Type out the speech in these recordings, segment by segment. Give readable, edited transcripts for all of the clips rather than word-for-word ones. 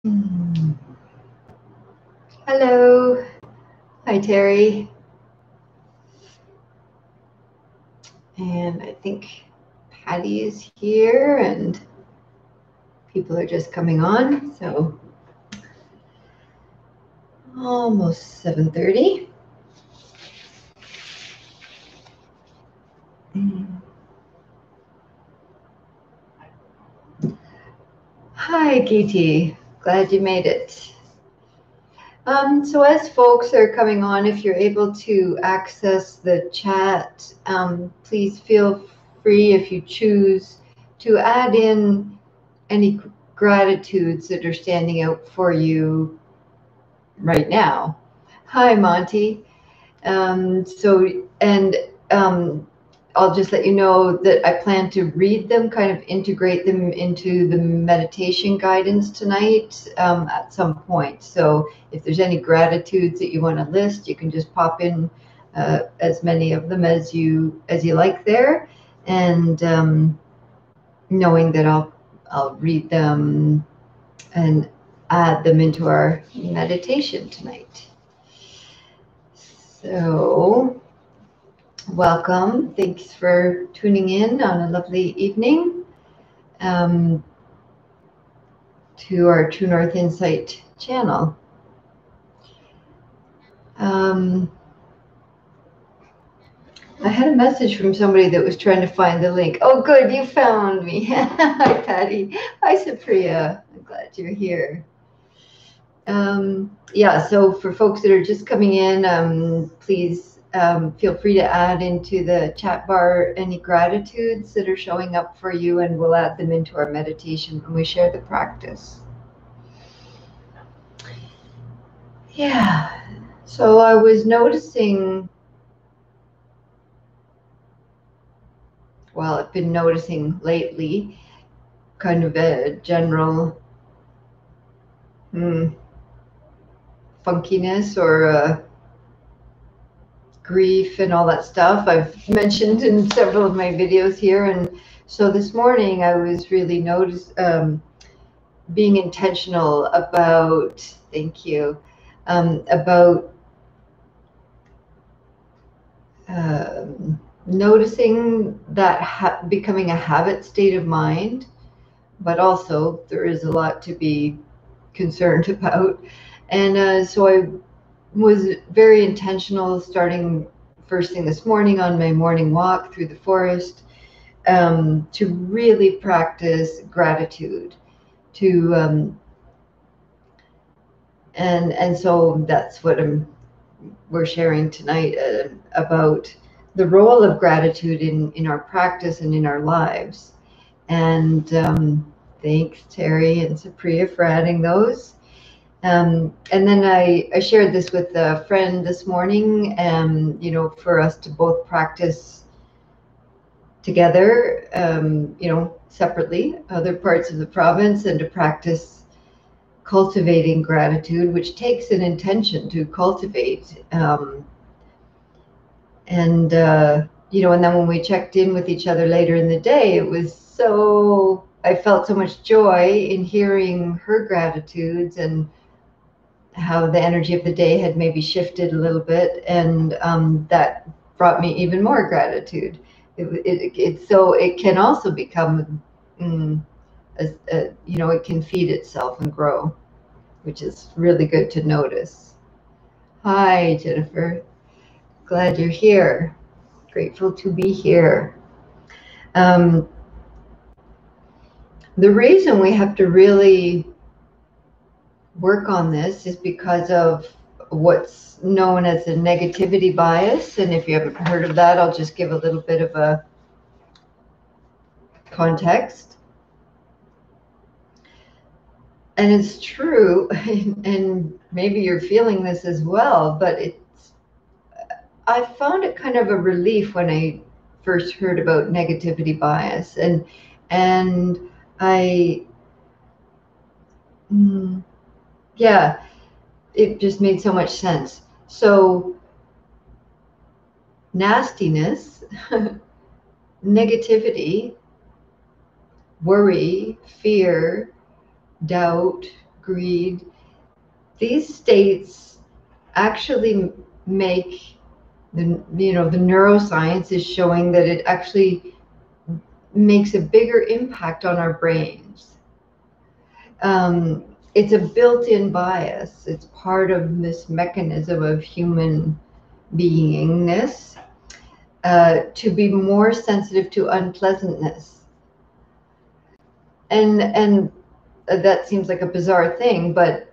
Hello. Hi, Terry. And I think Patty is here and people are just coming on. So almost 7:30. Hi, Katie. Glad you made it. So as folks are coming on, if you're able to access the chat, please feel free if you choose to add in any gratitudes that are standing out for you right now. Hi, Monty. And I'll just let you know that I plan to read them, kind of integrate them into the meditation guidance tonight at some point. So if there's any gratitudes that you want to list, you can just pop in as many of them as you like there, and knowing that I'll read them and add them into our meditation tonight. So, welcome. Thanks for tuning in on a lovely evening um, to our True North Insight channel. Um, I had a message from somebody that was trying to find the link. Oh, good, you found me. Hi, Patty. Hi, Supriya. I'm glad you're here. Yeah, so for folks that are just coming in, please feel free to add into the chat bar any gratitudes that are showing up for you, and we'll add them into our meditation when we share the practice. Yeah, so I was noticing, well, I've been noticing lately kind of a general funkiness or grief and all that stuff I've mentioned in several of my videos here. And so this morning I was really being intentional about, thank you, about noticing that becoming a habit state of mind, but also there is a lot to be concerned about. And so I was very intentional starting first thing this morning on my morning walk through the forest to really practice gratitude to and so that's what we're sharing tonight about the role of gratitude in our practice and in our lives. And thanks, Terry and Supriya, for adding those. And then I shared this with a friend this morning, for us to both practice together, separately, other parts of the province, and to practice cultivating gratitude, which takes an intention to cultivate. And then when we checked in with each other later in the day, I felt so much joy in hearing her gratitudes and how the energy of the day had maybe shifted a little bit, and that brought me even more gratitude. So it can also become, it can feed itself and grow, which is really good to notice. Hi, Jennifer. Glad you're here. Grateful to be here. Um, the reason we have to really work on this is because of what's known as a negativity bias. And if you haven't heard of that, I'll just give a little bit of a context. And it's true, and maybe you're feeling this as well, but I found it kind of a relief when I first heard about negativity bias, and I yeah, it just made so much sense. So nastiness, negativity, worry, fear, doubt, greed, these states actually make the, the neuroscience is showing that it actually makes a bigger impact on our brains. It's a built-in bias. It's part of this mechanism of human beingness, to be more sensitive to unpleasantness. And that seems like a bizarre thing, but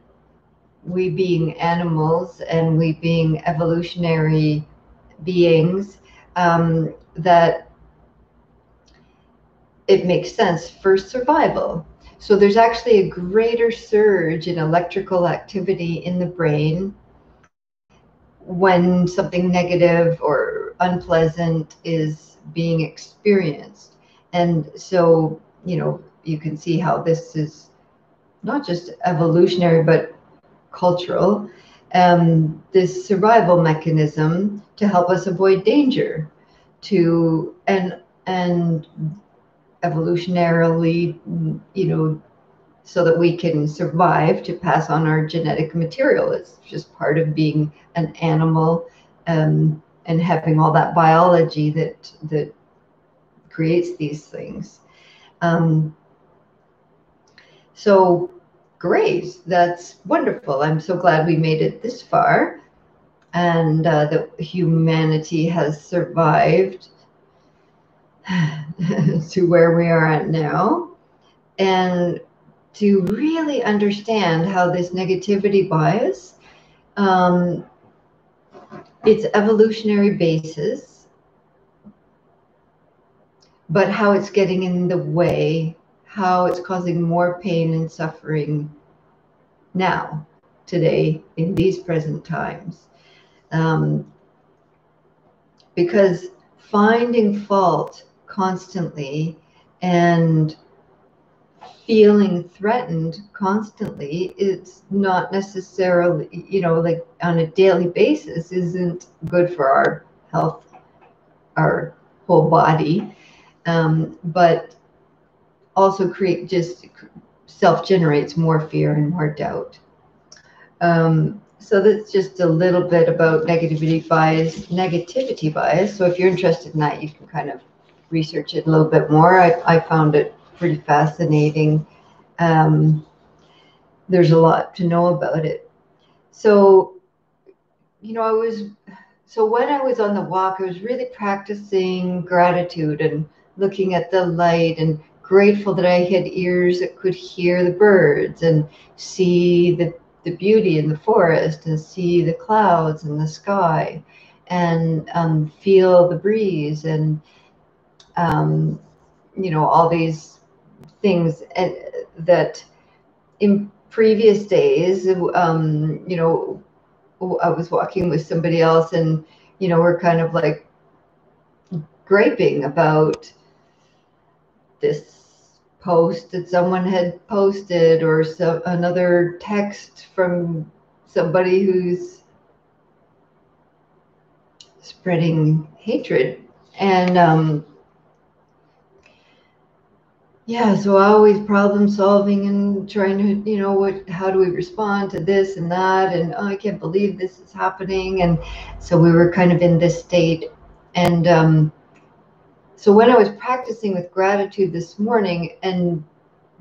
we being animals and we being evolutionary beings, that it makes sense for survival. So there's actually a greater surge in electrical activity in the brain when something negative or unpleasant is being experienced. And so, you can see how this is not just evolutionary, but cultural. This survival mechanism to help us avoid danger, and evolutionarily, so that we can survive, to pass on our genetic material. It's just part of being an animal, and having all that biology that creates these things. So great, that's wonderful. I'm so glad we made it this far, and that humanity has survived to where we are at now. And to really understand how this negativity bias, its evolutionary basis, but how it's getting in the way, how it's causing more pain and suffering now, today, in these present times. Because finding fault constantly and feeling threatened constantly, it's not necessarily, like on a daily basis, isn't good for our health, our whole body, but also just self-generates more fear and more doubt. So that's just a little bit about negativity bias. So if you're interested in that, you can kind of research it a little bit more. I found it pretty fascinating. There's a lot to know about it. So, when I was on the walk, I was really practicing gratitude and looking at the light, and grateful that I had ears that could hear the birds and see the beauty in the forest, and see the clouds in the sky, and feel the breeze, and all these things, and that in previous days, I was walking with somebody else, and we're kind of like griping about this post that someone had posted, or another text from somebody who's spreading hatred. And so always problem solving and trying to, how do we respond to this and that, and I can't believe this is happening. And so we were kind of in this state. And so when I was practicing with gratitude this morning, and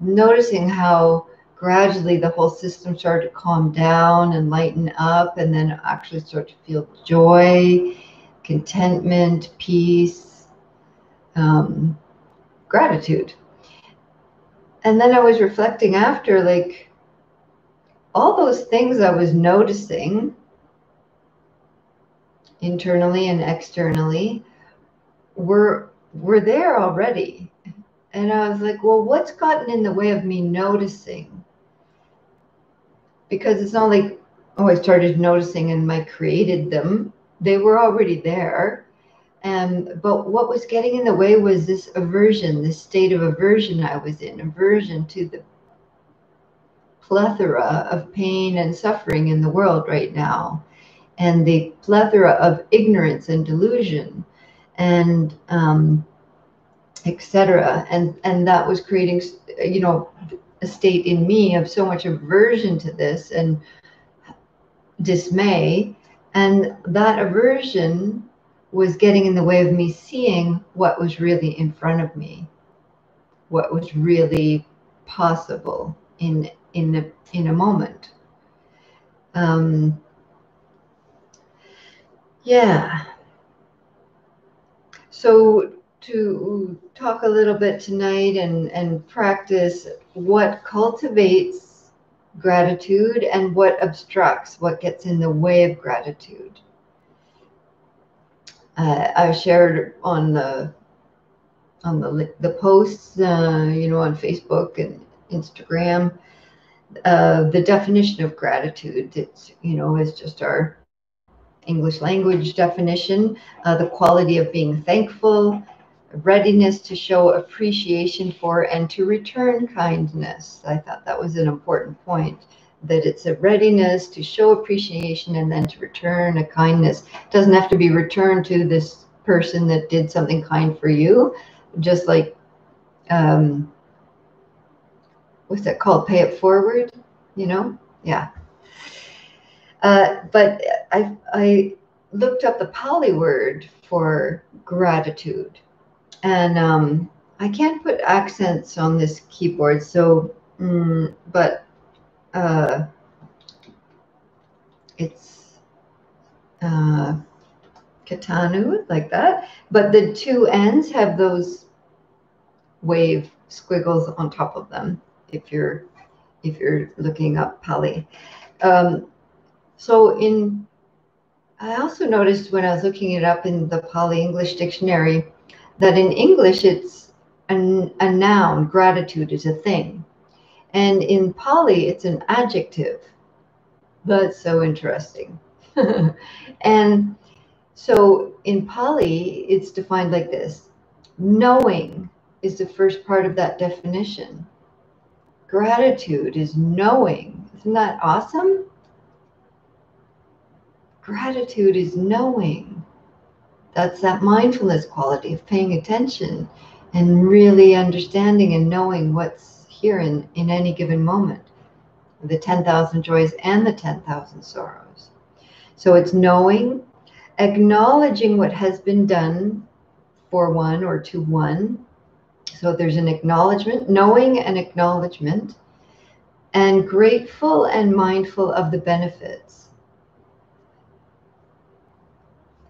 noticing how gradually the whole system started to calm down and lighten up, and then actually start to feel joy, contentment, peace, gratitude. And then I was reflecting after, like, all those things I was noticing internally and externally were there already. And I was like, well, what's gotten in the way of me noticing? Because it's not like, oh, I started noticing and I created them. They were already there. But what was getting in the way was this aversion, this state of aversion I was in, aversion to the plethora of pain and suffering in the world right now, and the plethora of ignorance and delusion, and etc. And that was creating, a state in me of so much aversion to this and dismay, and that aversion was getting in the way of me seeing what was really in front of me, what was really possible in a moment. Yeah. So to talk a little bit tonight and practice what cultivates gratitude and what obstructs, what gets in the way of gratitude. I've shared on the posts, on Facebook and Instagram, the definition of gratitude. It's is just our English language definition, the quality of being thankful, readiness to show appreciation for and to return kindness. I thought that was an important point, that it's a readiness to show appreciation and then to return a kindness. It doesn't have to be returned to this person that did something kind for you, just like, what's that called? Pay it forward, Yeah. But I looked up the Pali word for gratitude, and I can't put accents on this keyboard, so but it's katanu, like that. But the two ends have those wave squiggles on top of them. If you're looking up Pali. So I also noticed when I was looking it up in the Pali English Dictionary that in English it's a noun, gratitude is a thing. And in Pali it's an adjective. That's so interesting. And so in Pali it's defined like this. Knowing is the first part of that definition. Gratitude is knowing. Isn't that awesome? Gratitude is knowing. That's that mindfulness quality of paying attention and really understanding and knowing what's here in any given moment, the 10,000 joys and the 10,000 sorrows. So it's knowing, acknowledging what has been done for one or to one. So there's an acknowledgement, knowing and acknowledgement, and grateful and mindful of the benefits.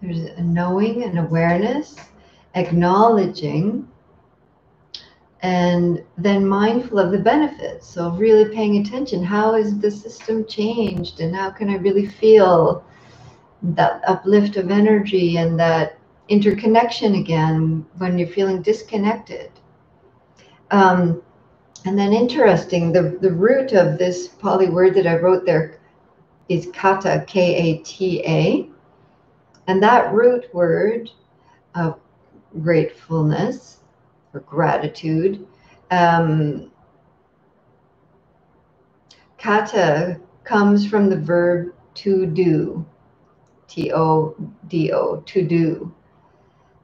There's a knowing and awareness, acknowledging, and then mindful of the benefits. So really paying attention. How is the system changed, and how can I really feel that uplift of energy and that interconnection again when you're feeling disconnected? And then interesting, the root of this Pali word that I wrote there is kata, K-A-T-A. And that root word of gratefulness or gratitude, kata comes from the verb to do, T-O-D-O, to do.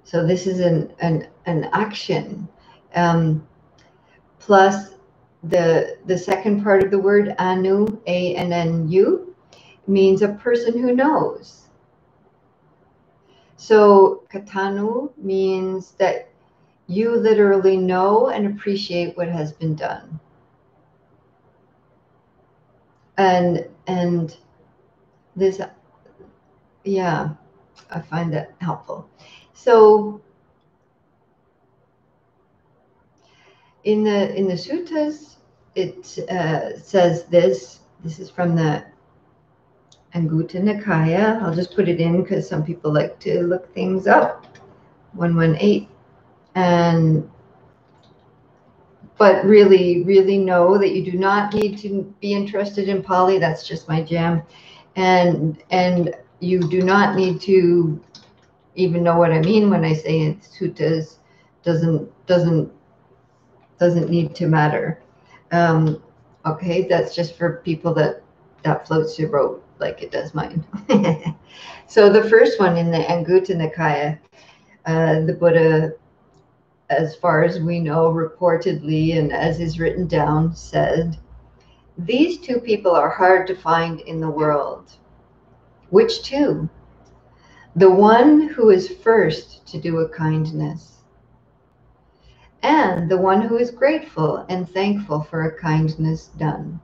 So this is an action. Plus the second part of the word, anu, A-N-N-U, means a person who knows. So katanu means that you literally know and appreciate what has been done. And this, yeah, I find that helpful. So in the suttas, it says this is from the Anguttara Nikaya. I'll just put it in because some people like to look things up. 118. But really know that you do not need to be interested in Pali. That's just my jam. And you do not need to even know what I mean when I say it. Suttas doesn't need to matter. Okay, that's just for people that floats your boat like it does mine. So the first one in the Anguttara Nikaya, the Buddha as far as we know, reportedly, and as is written down, said, "These two people are hard to find in the world." Which two? The one who is first to do a kindness, and the one who is grateful and thankful for a kindness done.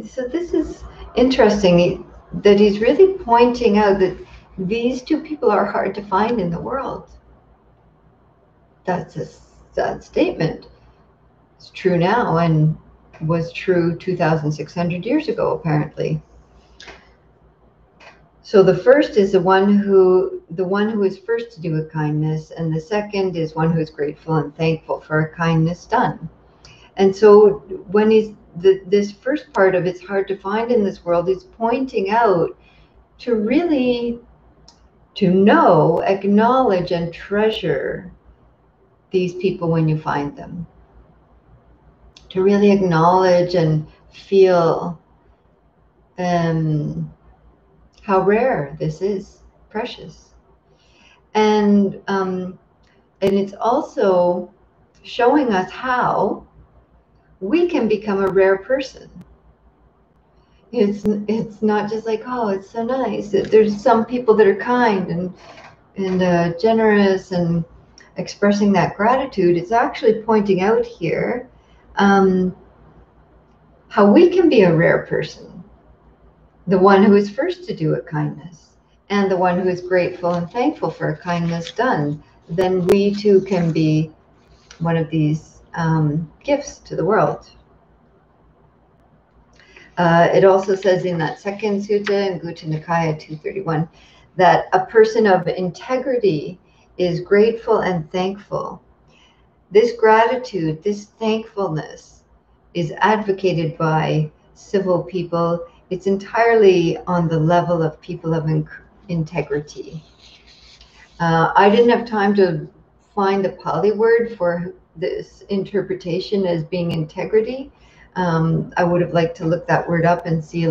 So this is interesting that he's really pointing out that these two people are hard to find in the world. That's a sad statement. It's true now and was true 2,600 years ago, apparently. So the first is the one who is first to do a kindness, and the second is one who is grateful and thankful for a kindness done. And so when this first part of it's hard to find in this world, is pointing out to really to know, acknowledge, and treasure these people when you find them. To really acknowledge and feel how rare this is, precious. And it's also showing us how we can become a rare person. It's not just like, oh, it's so nice. There's some people that are kind and generous and expressing that gratitude. It's actually pointing out here how we can be a rare person. The one who is first to do a kindness, and the one who is grateful and thankful for a kindness done. Then we too can be one of these gifts to the world. It also says in that second sutta in Gutta Nikaya 231 that a person of integrity is grateful and thankful. This gratitude, this thankfulness is advocated by civil people. It's entirely on the level of people of integrity. I didn't have time to find the Pali word for this interpretation as being integrity. I would have liked to look that word up and see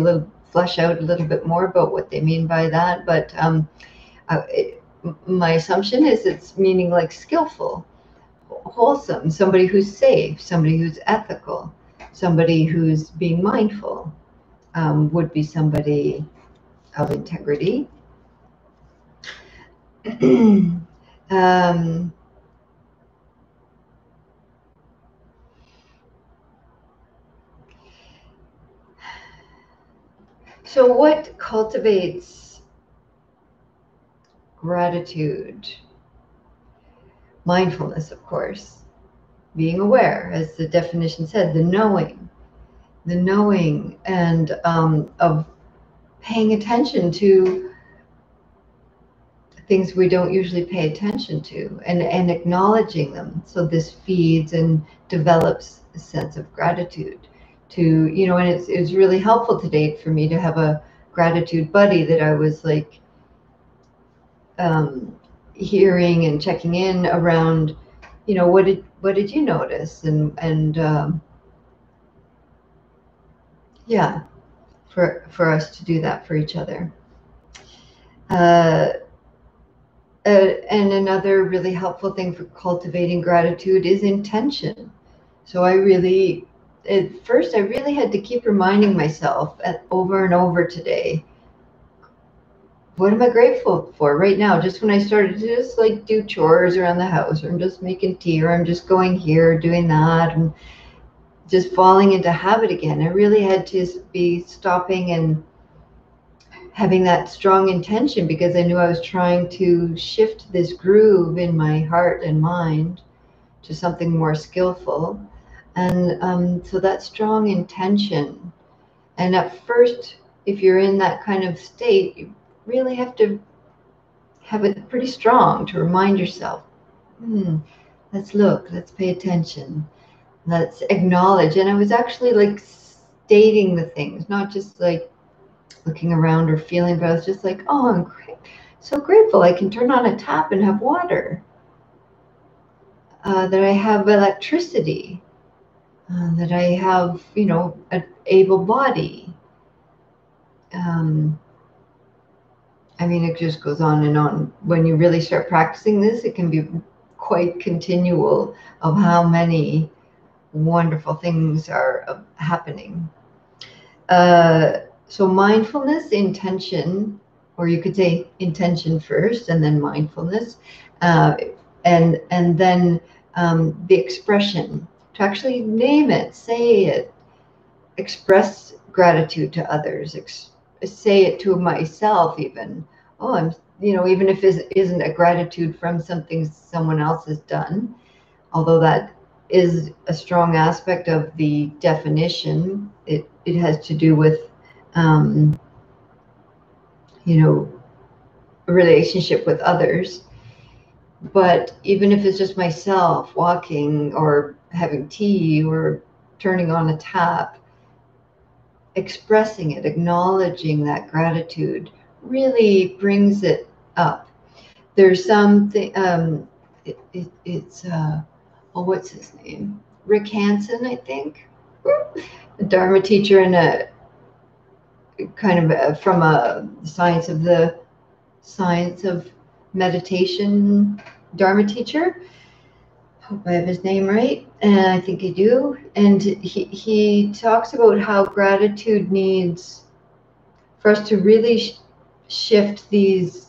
flesh out a little bit more about what they mean by that. But my assumption is it's meaning like skillful, wholesome, somebody who's safe, somebody who's ethical, somebody who's being mindful, would be somebody of integrity. So what cultivates gratitude? Mindfulness, of course. Being aware, as the definition said, the knowing and of paying attention to things we don't usually pay attention to, and acknowledging them. So this feeds and develops a sense of gratitude. And it's really helpful to date for me to have a gratitude buddy that I was like hearing and checking in around. What did you notice? And yeah, for us to do that for each other. And another really helpful thing for cultivating gratitude is intention. So at first I really had to keep reminding myself over and over today, what am I grateful for right now? Just when I started to just like do chores around the house, or I'm just making tea, or I'm just going here, doing that, and just falling into habit again. I really had to be stopping and having that strong intention, because I knew I was trying to shift this groove in my heart and mind to something more skillful. And so that strong intention. And at first, if you're in that kind of state, you really have to have it pretty strong to remind yourself, let's look, let's pay attention, let's acknowledge. And I was actually like stating the things, not just like looking around or feeling, but I was just like, oh, I'm so grateful I can turn on a tap and have water, that I have electricity, that I have, an able body. I mean, it just goes on and on. When you really start practicing this, it can be quite continual of how many wonderful things are happening. So mindfulness, intention, or you could say intention first and then mindfulness, and then the expression, to actually name it, say it, express gratitude to others, say it to myself even. Oh, I'm, even if it isn't a gratitude from something someone else has done, although that is a strong aspect of the definition. It has to do with, um, a relationship with others. But even if it's just myself walking or having tea or turning on a tap, expressing it, acknowledging that gratitude really brings it up. There's something, it's, what's his name? Rick Hansen, I think. A Dharma teacher and a kind of from a science of meditation Dharma teacher. Hope I have his name right, and I think I do. And he talks about how gratitude needs for us to really shift these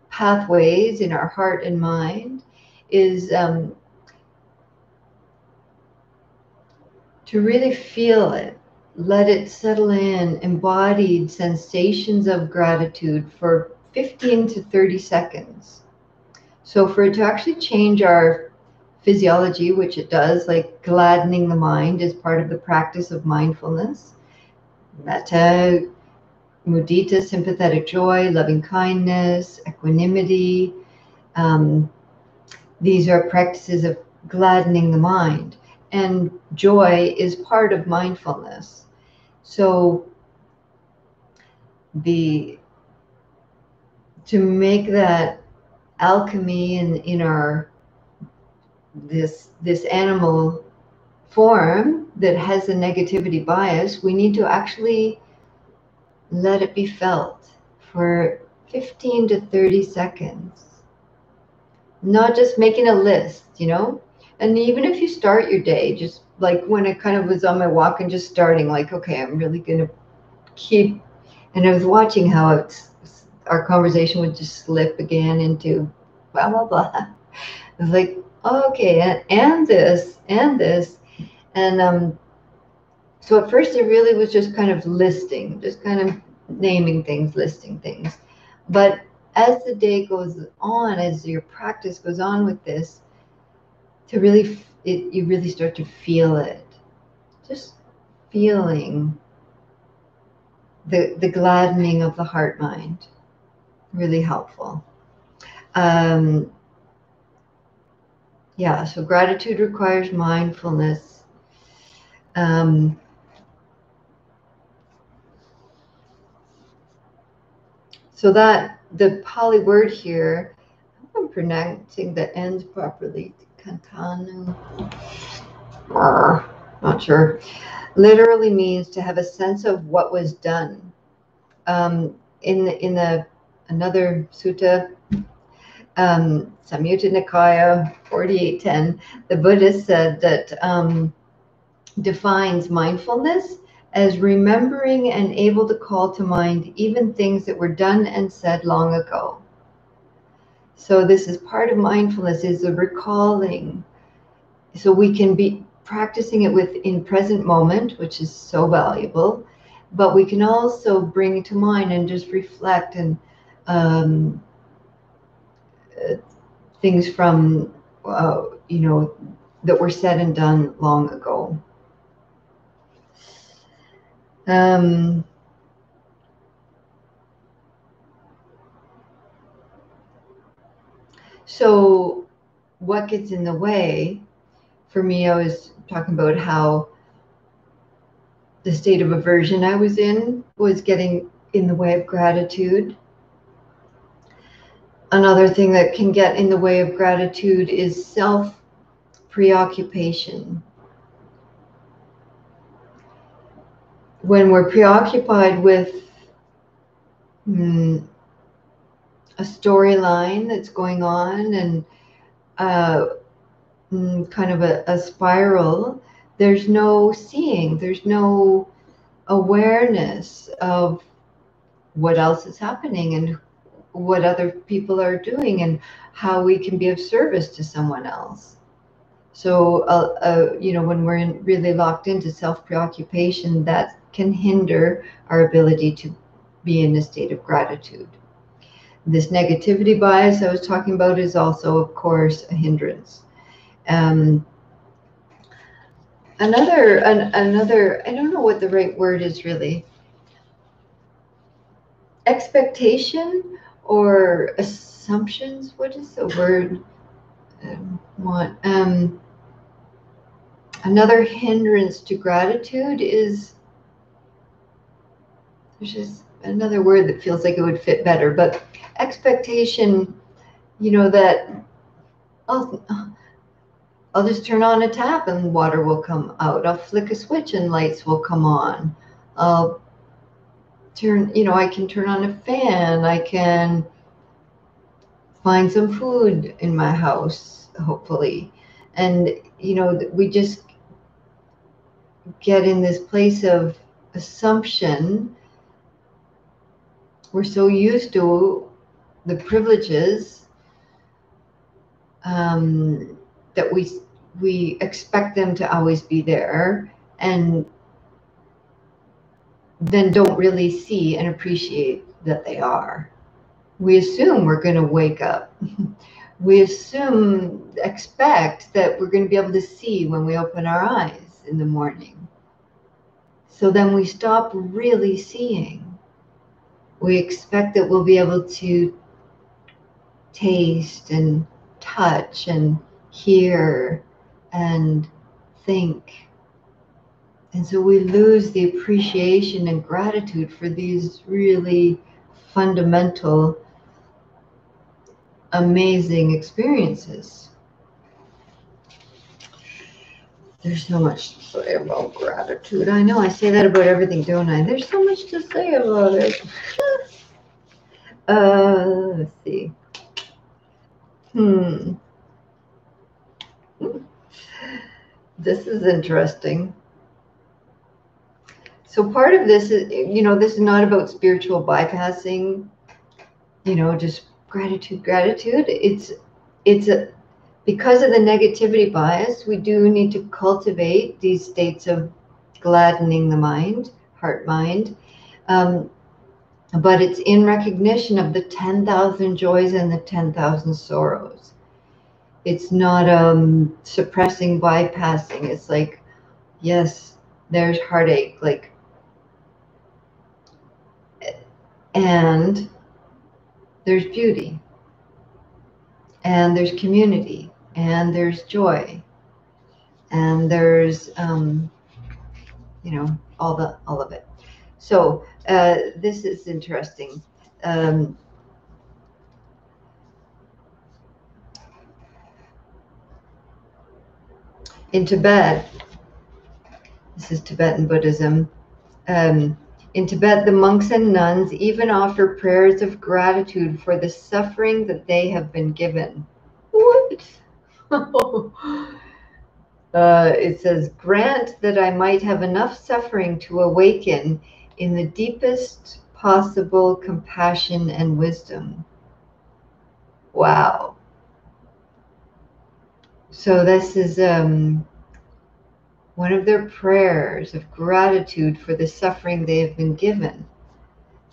pathways in our heart and mind is to really feel it, let it settle in, embodied sensations of gratitude for 15 to 30 seconds. So for it to actually change our physiology, which it does, like gladdening the mind is part of the practice of mindfulness. Metta, mudita, sympathetic joy, loving kindness, equanimity. These are practices of gladdening the mind. And joy is part of mindfulness. So to make that alchemy in our this animal form that has a negativity bias, we need to actually let it be felt for 15 to 30 seconds. Not just making a list, and even if you start your day, just like when I kind of was on my walk and just starting, like, okay, I'm really going to keep, and I was watching how our conversation would just slip again into blah, blah, blah. I was like, okay, and this, and this. And so at first it really was just kind of listing, just kind of naming things, listing things. But as the day goes on, as your practice goes on with this, to really, you really start to feel it. Just feeling the gladdening of the heart mind. Really helpful. Yeah, so gratitude requires mindfulness. So that the Pali word here, I hope I'm pronouncing the ends properly. Kantanu. Not sure. Literally means to have a sense of what was done. In another sutta, Samyutta Nikaya 4810, the Buddha said that defines mindfulness as remembering and able to call to mind even things that were done and said long ago. So this is part of mindfulness, is the recalling. So we can be practicing it in present moment, which is so valuable, but we can also bring it to mind and just reflect and things from, that were said and done long ago. So what gets in the way? For me, I was talking about how the state of aversion I was in was getting in the way of gratitude. Another thing that can get in the way of gratitude is self-preoccupation. When we're preoccupied with a storyline that's going on, and kind of a spiral. There's no seeing, there's no awareness of what else is happening and what other people are doing and how we can be of service to someone else. So, when we're really locked into self-preoccupation, that can hinder our ability to be in a state of gratitude. This negativity bias I was talking about is also, of course, a hindrance. Um, another, I don't know what the right word is really. Expectation or assumptions. What is the word? Another hindrance to gratitude is, there's just another word that feels like it would fit better, but expectation, that I'll just turn on a tap and water will come out. I'll flick a switch and lights will come on. I'll I can turn on a fan. I can find some food in my house, hopefully. And, we just get in this place of assumption. We're so used to the privileges that we expect them to always be there, and then don't really see and appreciate that they are. We assume we're going to wake up. We expect that we're going to be able to see when we open our eyes in the morning. So then we stop really seeing. We expect that we'll be able to taste and touch and hear and think. And so we lose the appreciation and gratitude for these really fundamental, amazing experiences. There's so much to say about gratitude. I know I say that about everything, don't I? There's so much to say about it. Let's see. This is interesting. So part of this is, this is not about spiritual bypassing, just gratitude. It's because of the negativity bias, we do need to cultivate these states of gladdening the mind, heart, mind. But it's in recognition of the 10,000 joys and the 10,000 sorrows. It's not suppressing, bypassing. It's like, yes, there's heartache, and there's beauty, and there's community, and there's joy, and there's all of it. So this is interesting. In Tibet, this is Tibetan Buddhism. In Tibet, the monks and nuns even offer prayers of gratitude for the suffering that they have been given. What? It says, grant that I might have enough suffering to awaken in the deepest possible compassion and wisdom. Wow. So this is one of their prayers of gratitude for the suffering they have been given.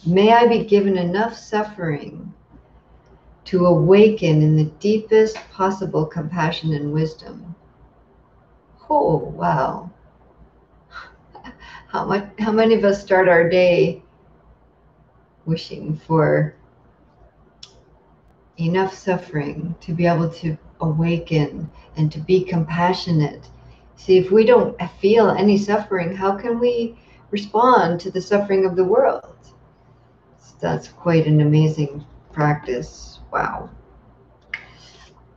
May I be given enough suffering to awaken in the deepest possible compassion and wisdom. Oh, wow. How many of us start our day wishing for enough suffering to be able to awaken and to be compassionate? See, if we don't feel any suffering, how can we respond to the suffering of the world? So that's quite an amazing practice. Wow.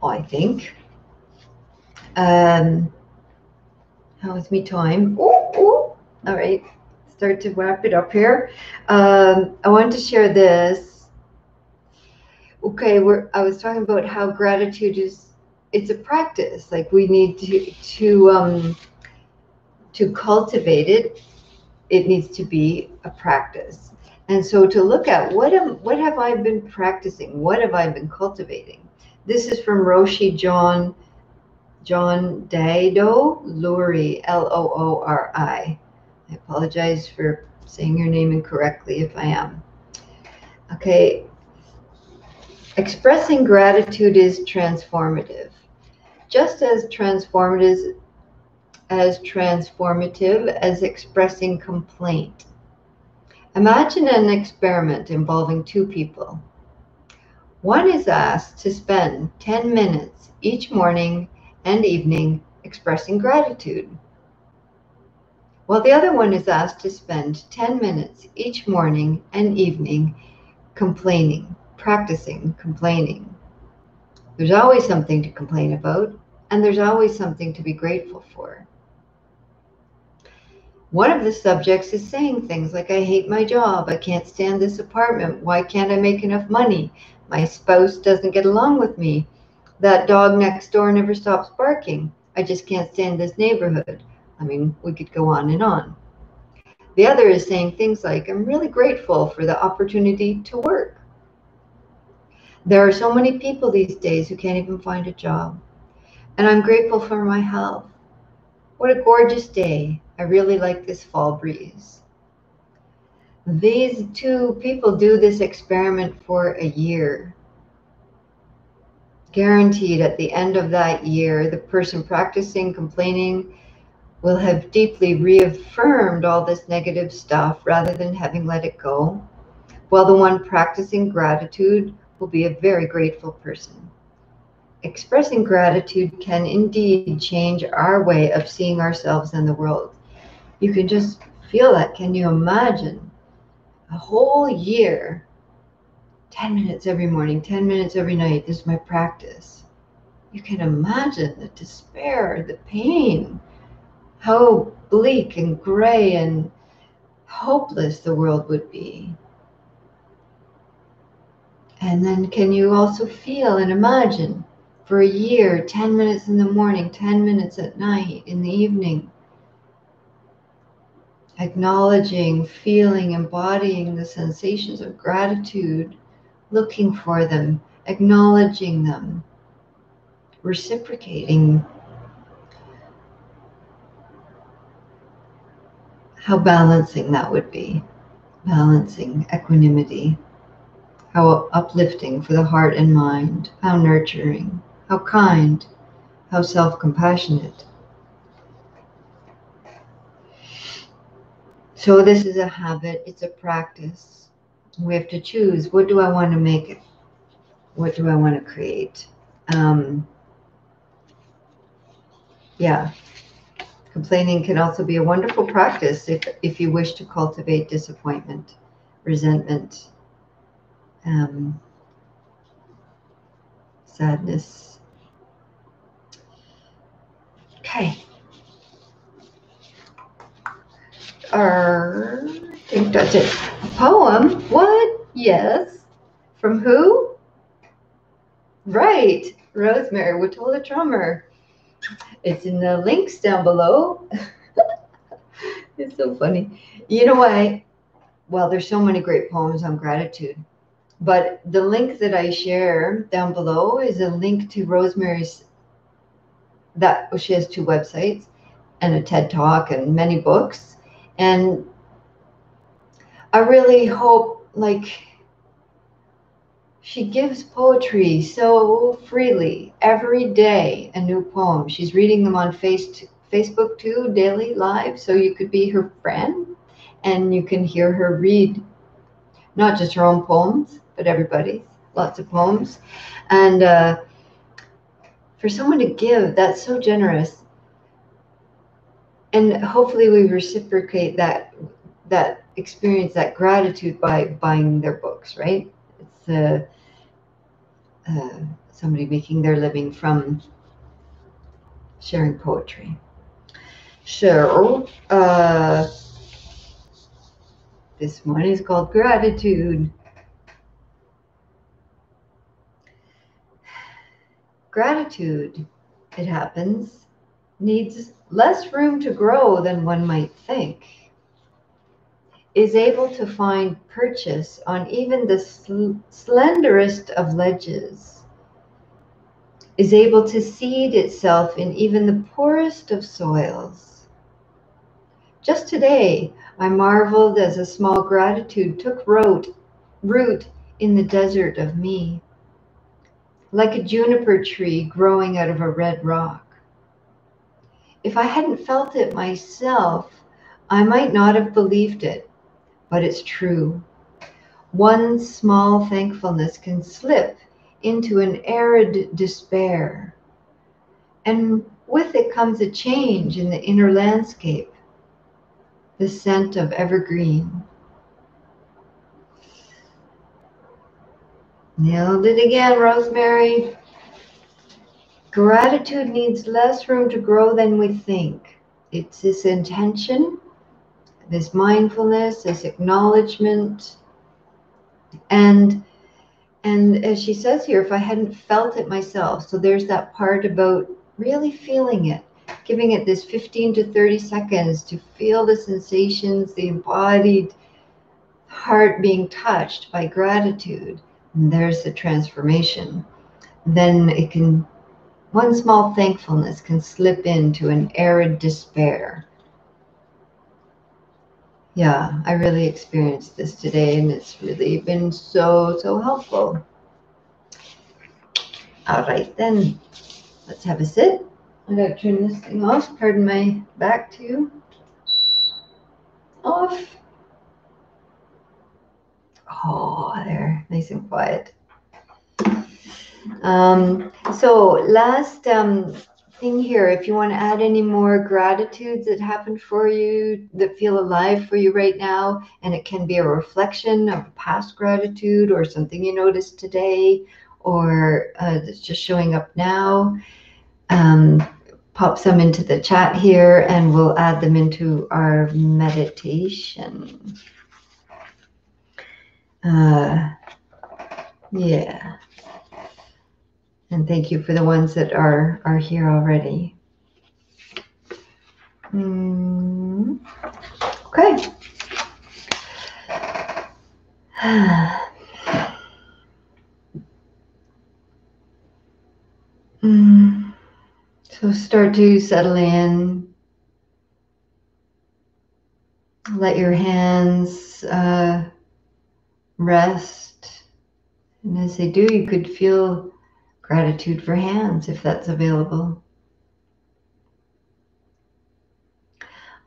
I think. How is me time? All right. Start to wrap it up here. I wanted to share this. Okay, I was talking about how gratitude is it's a practice. Like we need to cultivate it. It needs to be a practice. And so to look at what have I been practicing? What have I been cultivating? This is from Roshi John Daido Loori, Loori. I apologize for saying your name incorrectly if I am. Okay. Expressing gratitude is transformative. Just as transformative as expressing complaint. Imagine an experiment involving two people. One is asked to spend 10 minutes each morning and evening expressing gratitude, while the other one is asked to spend 10 minutes each morning and evening complaining, practicing complaining. There's always something to complain about, and there's always something to be grateful for. One of the subjects is saying things like, I hate my job, I can't stand this apartment, why can't I make enough money? My spouse doesn't get along with me. That dog next door never stops barking. I just can't stand this neighborhood. I mean, we could go on and on. The other is saying things like, I'm really grateful for the opportunity to work. There are so many people these days who can't even find a job. And I'm grateful for my health. What a gorgeous day. I really like this fall breeze. These two people do this experiment for a year. Guaranteed at the end of that year, the person practicing complaining will have deeply reaffirmed all this negative stuff rather than having let it go, while the one practicing gratitude will be a very grateful person. Expressing gratitude can indeed change our way of seeing ourselves and the world. You can just feel that. Can you imagine a whole year, 10 minutes every morning, 10 minutes every night, this is my practice. You can imagine the despair, the pain, how bleak and gray and hopeless the world would be. And then can you also feel and imagine for a year, 10 minutes in the morning, 10 minutes at night, in the evening, acknowledging, feeling, embodying the sensations of gratitude, looking for them, acknowledging them, reciprocating. How balancing that would be. Balancing, equanimity. How uplifting for the heart and mind. How nurturing. How kind. How self-compassionate. So this is a habit. It's a practice. We have to choose. What do I want to make it? What do I want to create? Yeah. Complaining can also be a wonderful practice if you wish to cultivate disappointment, resentment, sadness. Okay. I think that's it. A poem? What? Yes. From who? Right. Rosemary Whittle the drummer. It's in the links down below. It's so funny. You know why? Well, there's so many great poems on gratitude. But the link that I share down below is a link to Rosemary's, she has two websites and a TED Talk and many books. And I really hope, she gives poetry so freely every day, a new poem. She's reading them on Facebook too, daily live. So you could be her friend and you can hear her read not just her own poems, but everybody's, lots of poems. And for someone to give, that's so generous. And hopefully we reciprocate that experience, that gratitude by buying their books, right? It's somebody making their living from sharing poetry. So this one is called Gratitude. Gratitude, it happens, needs less room to grow than one might think, is able to find purchase on even the slenderest of ledges, is able to seed itself in even the poorest of soils. Just today, I marveled as a small gratitude took root in the desert of me, like a juniper tree growing out of a red rock. If I hadn't felt it myself, I might not have believed it, but it's true. One small thankfulness can slip into an arid despair, and with it comes a change in the inner landscape, the scent of evergreen. Nailed it again, Rosemary. Gratitude needs less room to grow than we think. It's this intention, this mindfulness, this acknowledgement. And as she says here, if I hadn't felt it myself, so there's that part about really feeling it, giving it this 15 to 30 seconds to feel the sensations, the embodied heart being touched by gratitude. And there's the transformation. Then it can, one small thankfulness can slip into an arid despair. Yeah, I really experienced this today, and it's really been so helpful. All right, then, let's have a sit. I gotta turn this thing off. Pardon my back too. Off. Oh, there, nice and quiet. So last thing here, if you want to add any more gratitudes that happened for you, that feel alive for you right now, and it can be a reflection of past gratitude or something you noticed today, or that's just showing up now, pop some into the chat here and we'll add them into our meditation. Yeah. And thank you for the ones that are here already. Okay. So start to settle in. Let your hands rest. And as they do, you could feel gratitude for hands if that's available.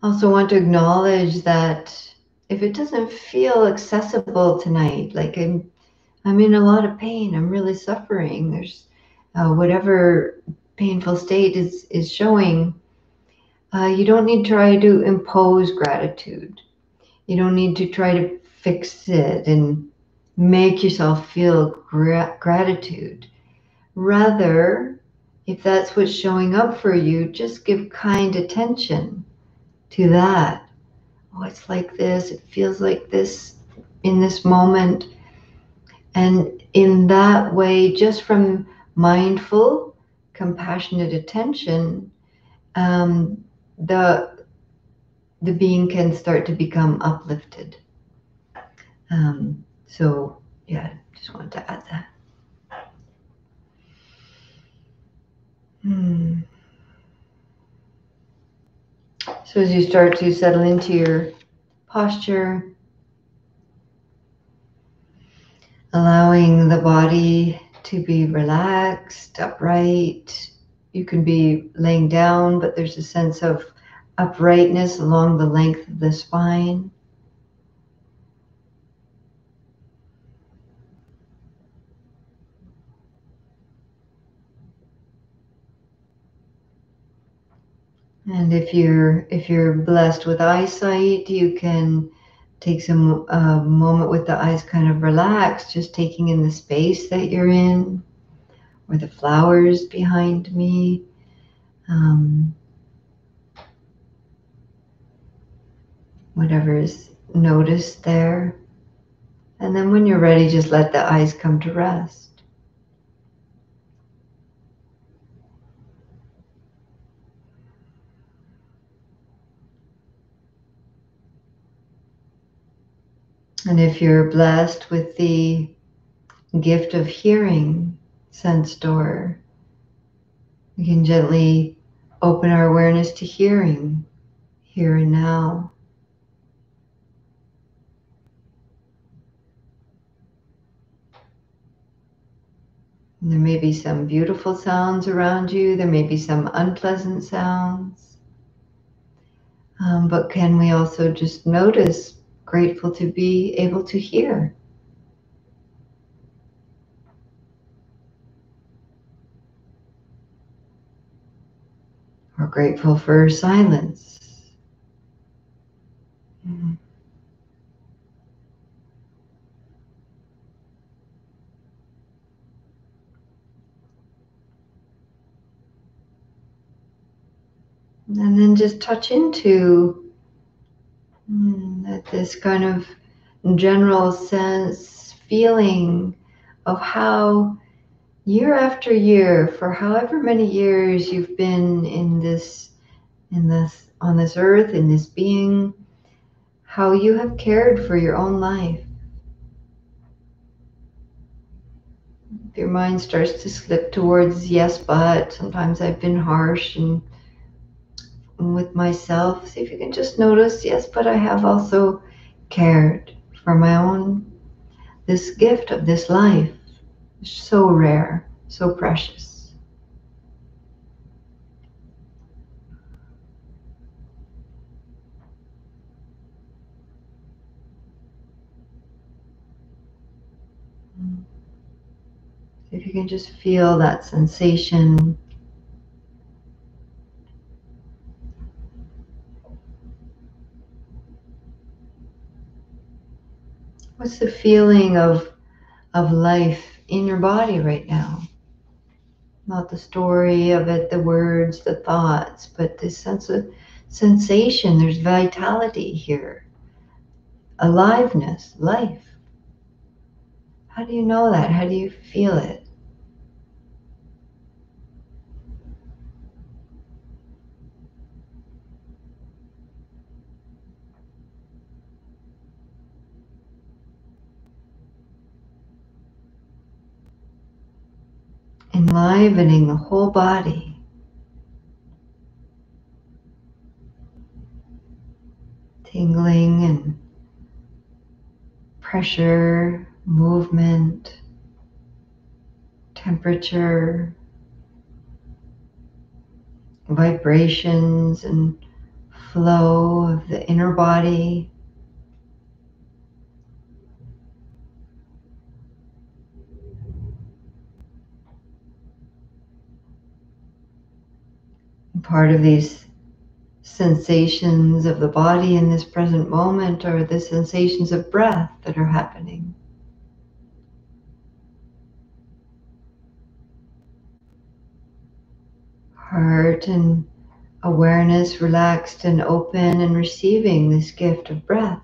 Also want to acknowledge that if it doesn't feel accessible tonight, like I'm in a lot of pain, I'm really suffering, there's whatever painful state is showing, you don't need to try to impose gratitude. You don't need to try to fix it and make yourself feel gratitude. Rather, if that's what's showing up for you, just give kind attention to that. Oh, it's like this, it feels like this in this moment. And in that way, just from mindful, compassionate attention, the being can start to become uplifted. So yeah, just wanted to add that. So as you start to settle into your posture, allowing the body to be relaxed, upright. You can be laying down, but there's a sense of uprightness along the length of the spine. And if you're blessed with eyesight, you can take some moment with the eyes kind of relaxed, just taking in the space that you're in, or the flowers behind me. Whatever is noticed there. And then when you're ready, just let the eyes come to rest. And if you're blessed with the gift of hearing, sense door, we can gently open our awareness to hearing here and now. And there may be some beautiful sounds around you. There may be some unpleasant sounds. But can we also just notice, grateful to be able to hear? Or grateful for silence? Mhm. And then just touch into this kind of general sense, feeling of how year after year, for however many years you've been on this earth, in this being, how you have cared for your own life. If your mind starts to slip towards yes, but sometimes I've been harsh and with myself, see if you can just notice, yes, but I have also cared for my own, this gift of this life. So rare, so precious. If you can just feel that sensation. What's the feeling of life in your body right now? Not the story of it, the words, the thoughts, but this sense of sensation. There's vitality here, aliveness, life. How do you know that? How do you feel it? Enlivening the whole body. Tingling and pressure, movement, temperature, vibrations and flow of the inner body. And part of these sensations of the body in this present moment are the sensations of breath that are happening. Heart and awareness relaxed and open and receiving this gift of breath.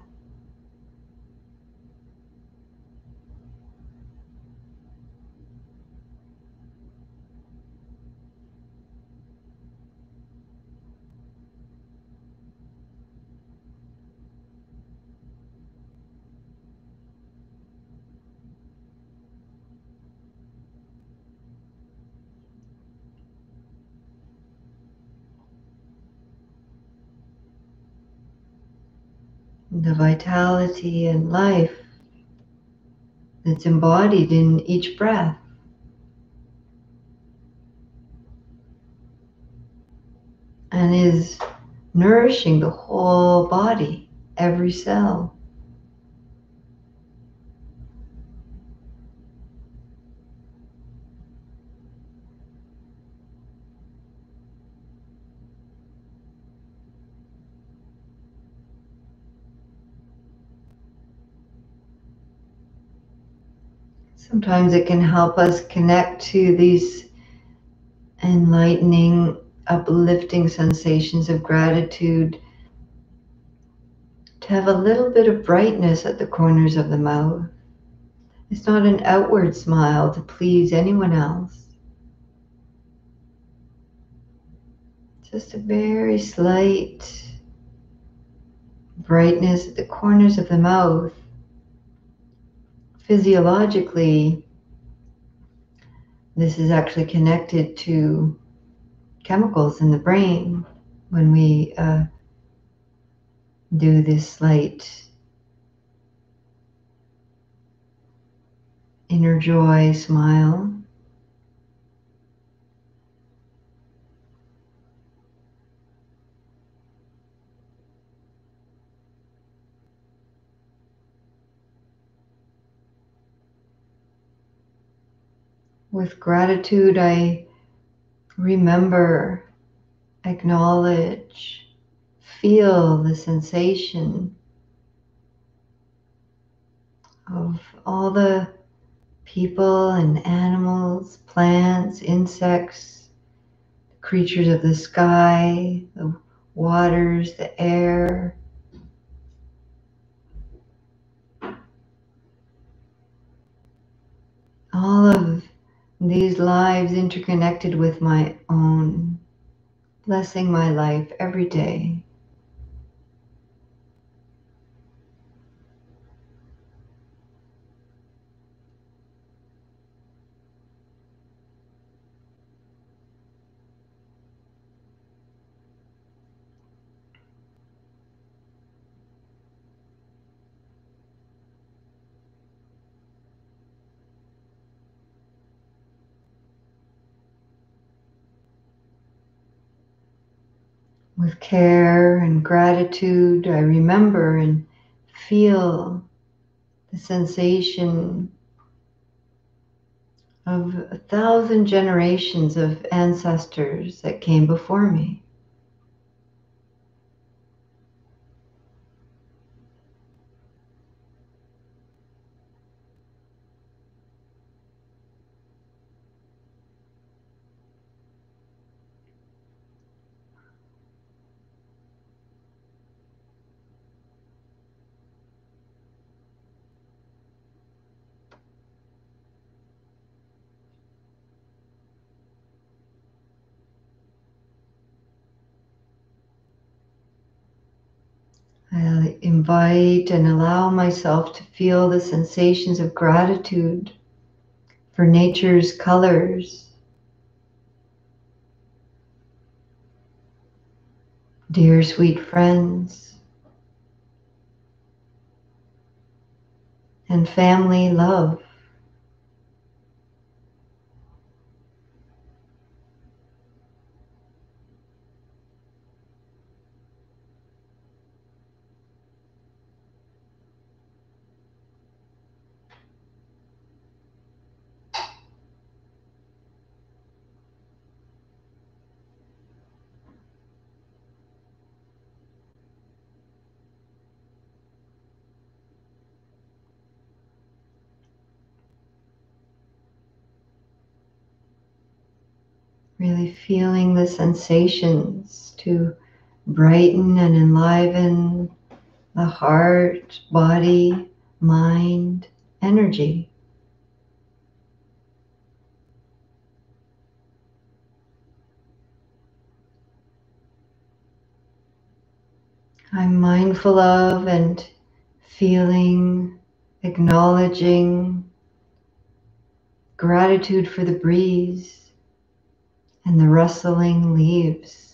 The vitality and life that's embodied in each breath. And is nourishing the whole body, every cell. Sometimes it can help us connect to these enlightening, uplifting sensations of gratitude, to have a little bit of brightness at the corners of the mouth. It's not an outward smile to please anyone else. Just a very slight brightness at the corners of the mouth, physiologically, this is actually connected to chemicals in the brain when we do this slight inner joy smile. With gratitude, I remember, acknowledge, feel the sensation of all the people and animals, plants, insects, creatures of the sky, the waters, the air. All of these lives interconnected with my own, blessing my life every day. With care and gratitude, I remember and feel the sensation of 1,000 generations of ancestors that came before me. I invite and allow myself to feel the sensations of gratitude for nature's colors, dear sweet friends, and family love. Really feeling the sensations to brighten and enliven the heart, body, mind, energy. I'm mindful of and feeling, acknowledging gratitude for the breeze and the rustling leaves.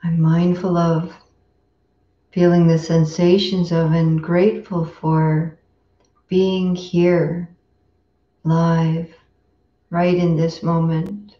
I'm mindful of feeling the sensations of and grateful for being here, live, right in this moment.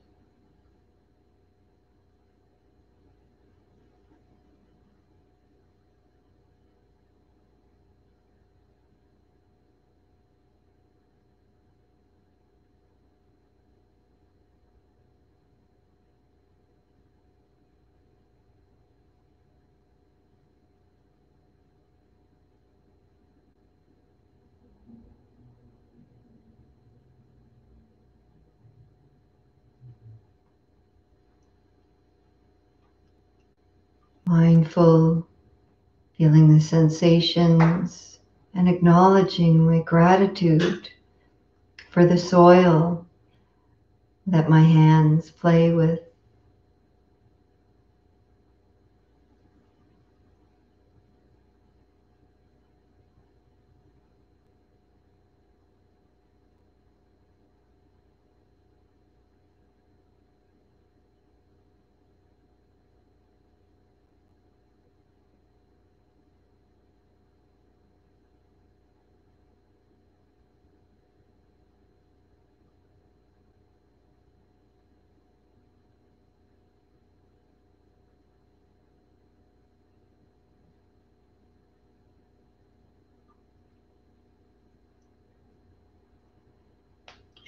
mindful, feeling the sensations and acknowledging my gratitude for the soil that my hands play with.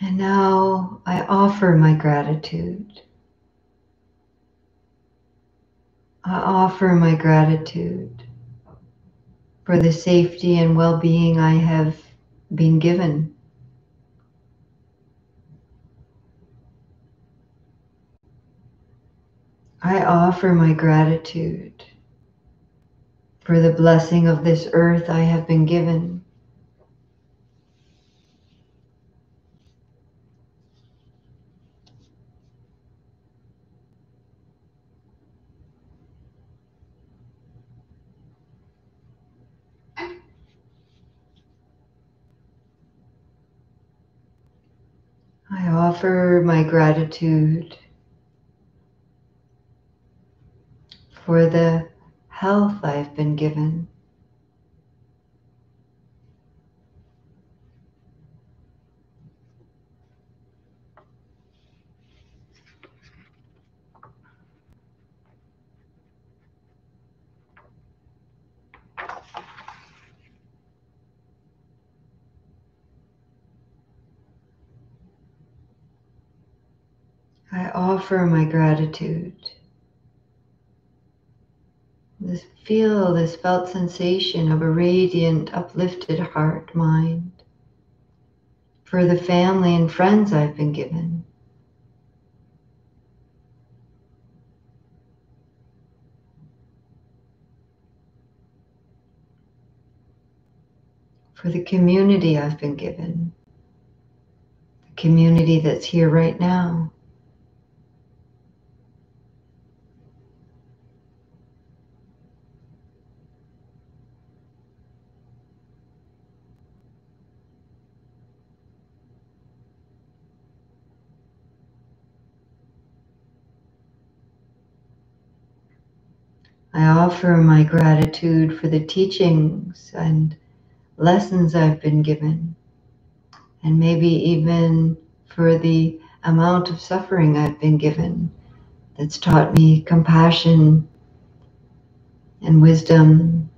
And now I offer my gratitude. I offer my gratitude for the safety and well-being I have been given. I offer my gratitude for the blessing of this earth I have been given. I offer my gratitude for the health I've been given. I offer my gratitude. Feel this felt sensation of a radiant, uplifted heart, mind, for the family and friends I've been given. For the community I've been given, the community that's here right now. I offer my gratitude for the teachings and lessons I've been given, and maybe even for the amount of suffering I've been given that's taught me compassion and wisdom.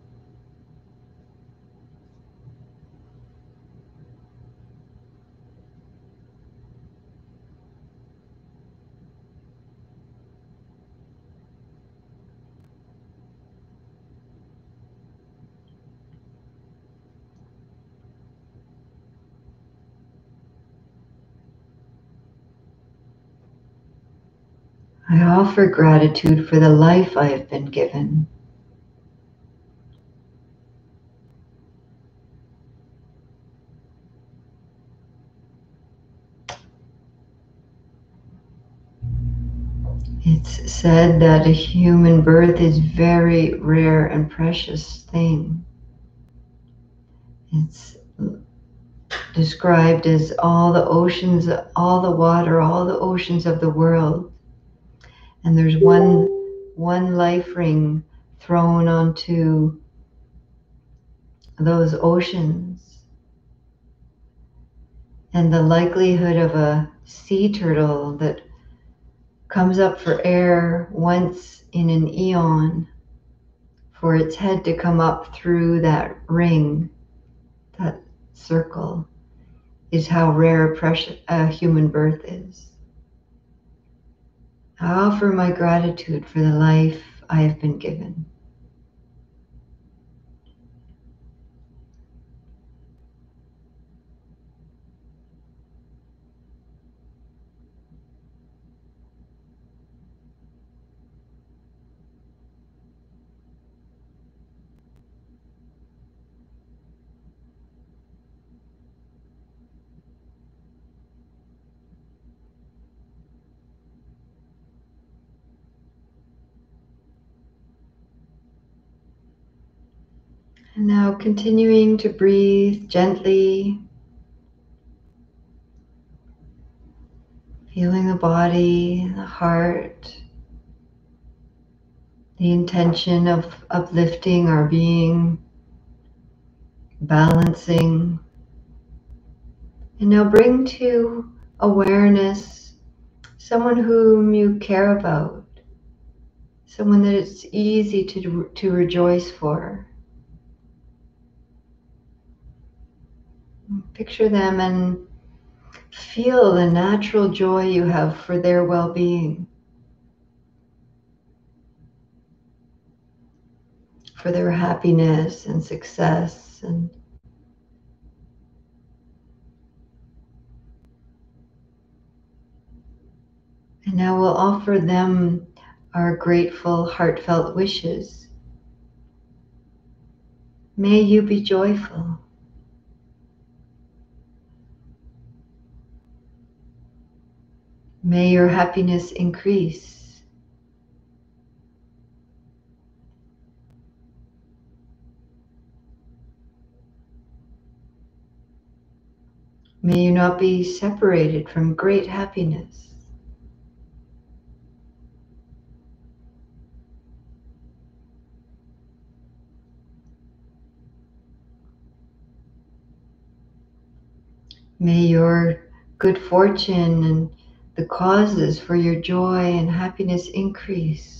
I offer gratitude for the life I have been given. It's said that a human birth is very rare and precious thing. It's described as all the oceans, all the water, all the oceans of the world. And there's one life ring thrown onto those oceans. And the likelihood of a sea turtle that comes up for air once in an eon, for its head to come up through that ring, that circle, is how rare precious a human birth is. I offer my gratitude for the life I have been given. And now continuing to breathe gently, feeling the body, the heart, the intention of uplifting our being, balancing. And now bring to awareness someone whom you care about, someone that it's easy to rejoice for. Picture them and feel the natural joy you have for their well-being, for their happiness and success. And now we'll offer them our grateful, heartfelt wishes. May you be joyful. May your happiness increase. May you not be separated from great happiness. May your good fortune and the causes for your joy and happiness increase.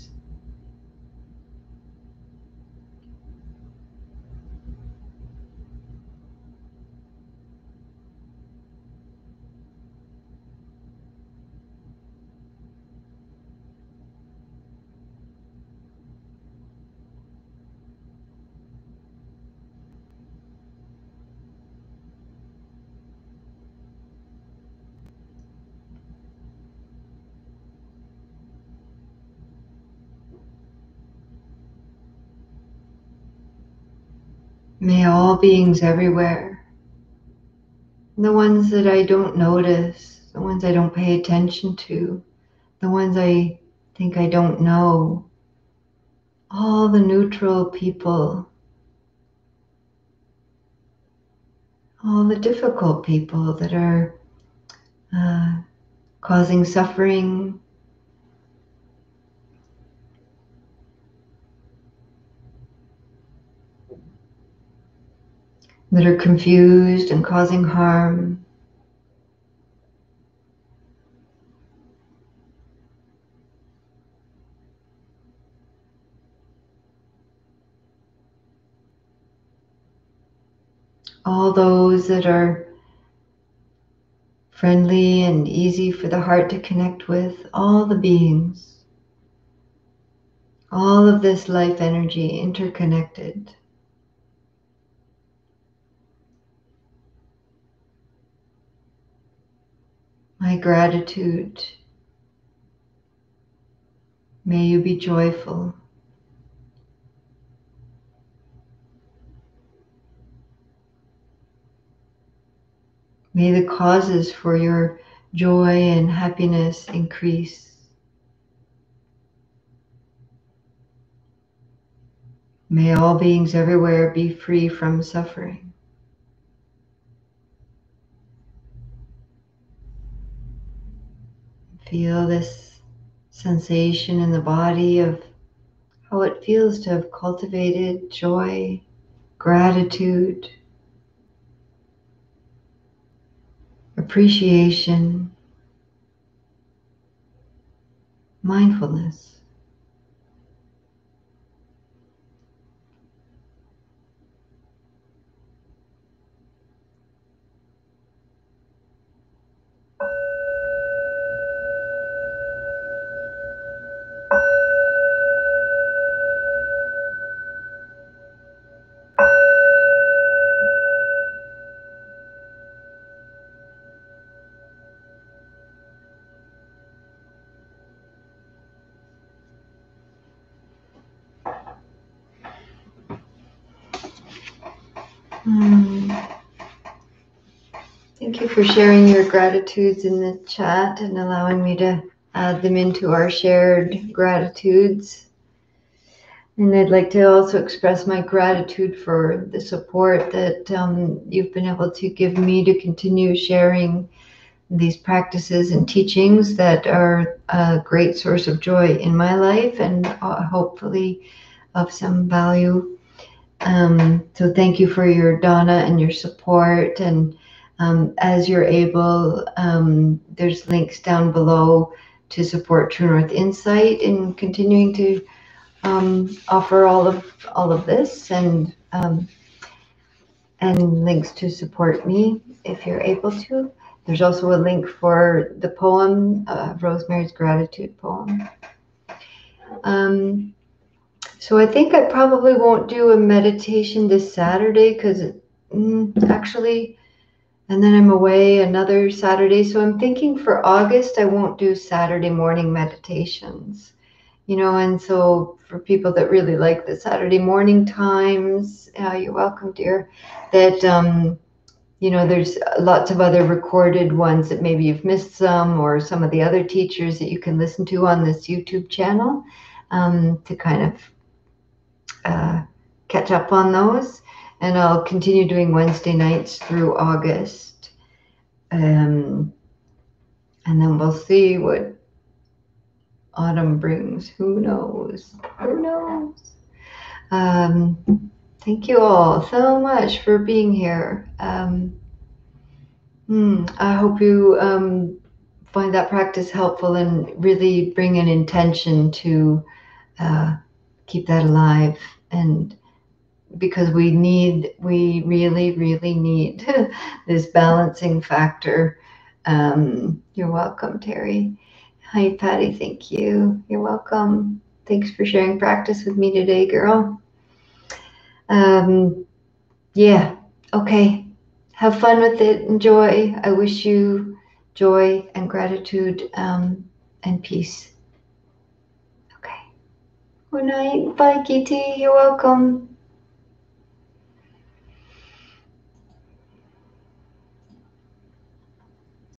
May all beings everywhere, the ones that I don't notice, the ones I don't pay attention to, the ones I think I don't know, all the neutral people, all the difficult people that are causing suffering, that are confused and causing harm. All those that are friendly and easy for the heart to connect with, all the beings, all of this life energy interconnected. My gratitude. May you be joyful. May the causes for your joy and happiness increase. May all beings everywhere be free from suffering. Feel this sensation in the body of how it feels to have cultivated joy, gratitude, appreciation, mindfulness. Thank you for sharing your gratitudes in the chat and allowing me to add them into our shared gratitudes. And I'd like to also express my gratitude for the support that you've been able to give me to continue sharing these practices and teachings that are a great source of joy in my life and hopefully of some value. So thank you for your Donna and your support. And as you're able, there's links down below to support True North Insight in continuing to offer all of this, and links to support me if you're able to. There's also a link for the poem, Rosemary's Gratitude poem. So I think I probably won't do a meditation this Saturday because actually, and then I'm away another Saturday. So I'm thinking for August, I won't do Saturday morning meditations. And so for people that really like the Saturday morning times, you're welcome, dear, that, there's lots of other recorded ones that maybe you've missed some, or some of the other teachers that you can listen to on this YouTube channel to kind of catch up on those. And I'll continue doing Wednesday nights through August. And then we'll see what autumn brings. Who knows? Who knows? Thank you all so much for being here. I hope you find that practice helpful and really bring an intention to keep that alive. And because we really, really need this balancing factor. You're welcome, Terry. Hi, Patty. Thank you. You're welcome. Thanks for sharing practice with me today, girl. Yeah. Okay. Have fun with it. Enjoy. I wish you joy and gratitude and peace. Okay. Good night. Bye, Kitty. You're welcome.